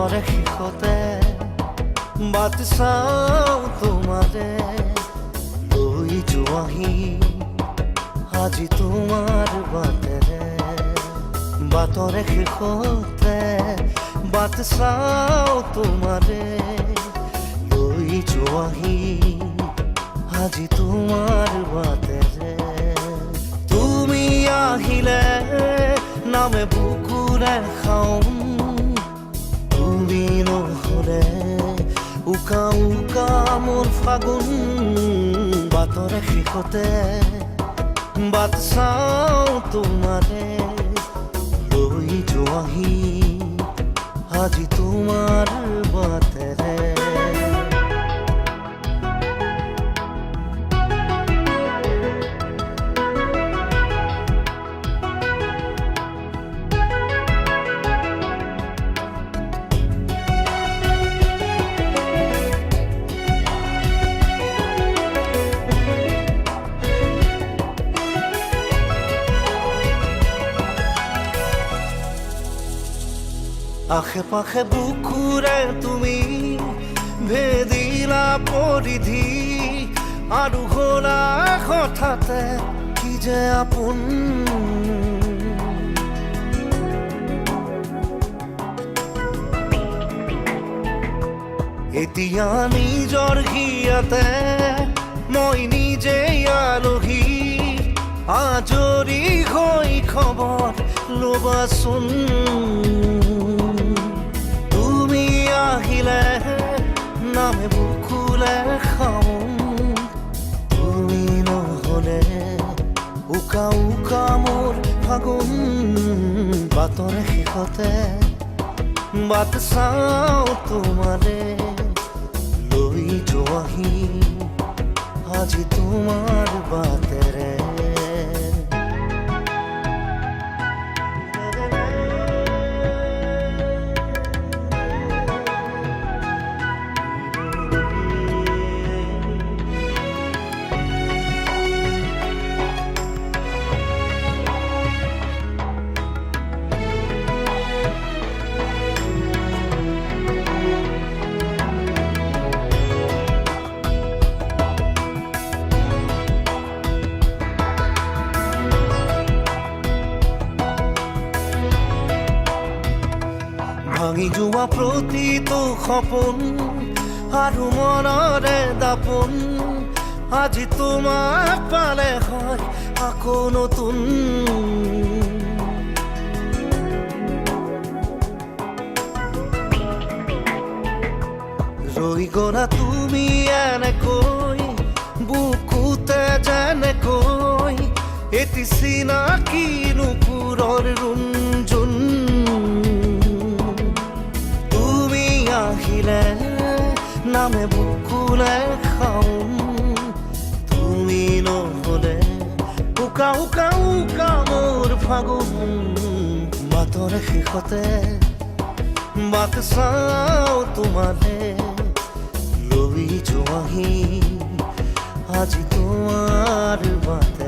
বাটৰে শেষতে বাট চাওঁ তোমাৰে লৈ যোৱাহি আজি তোমাৰ বাটেৰে বাটৰে শেষতে বাট চাওঁ তোমাৰে লৈ যোৱাহি আজি তোমাৰ বাটেৰে তুমি আহিলে নামে বুকুৰে খাওঁ তুমি নহ'লে উকা উকা মোৰ ফাগুন বাটৰে শেষতে বাট চাওঁ তোমাৰে লৈ যোৱাহি আজি তোমাৰ বাটেৰে আশে পাশে বুকুৰে তুমি ভেদিলা পৰিধি আৰু হ'লা হঠাতে কি যে আপোন এতিয়া নিজৰ হিয়াতে মই নিজে আলহী আজৰি হৈ খবৰ ল'বাচোন আহিলে নামে বুকুলে খাওঁ তুমি নহ'লে উকা উকা মোৰ ফাগুন বাটৰে শেষতে বাট চাওঁ তোমাৰে লৈ যোৱাহি আজি তোমাৰ বাটেৰে ভাঙি যোৱা প্ৰতিটো সপোন আৰু মনৰে দাপোন আজি তোমাক পালে হয় আকৌ নতুন ৰৈ গ'লা তুমি এনেকৈ বুকুতে যেনেকৈ এটি চিনাকি নুপুৰৰ ৰুণজুন আহিলে নামে বুকুলে খাওঁ তুমি নহ'লে উকা উকা উকা মোৰ ফাগুন বাটৰে শেষতে বাট চাওঁ তোমাৰে লৈ যোৱাহি আজি তোমাৰ বাটে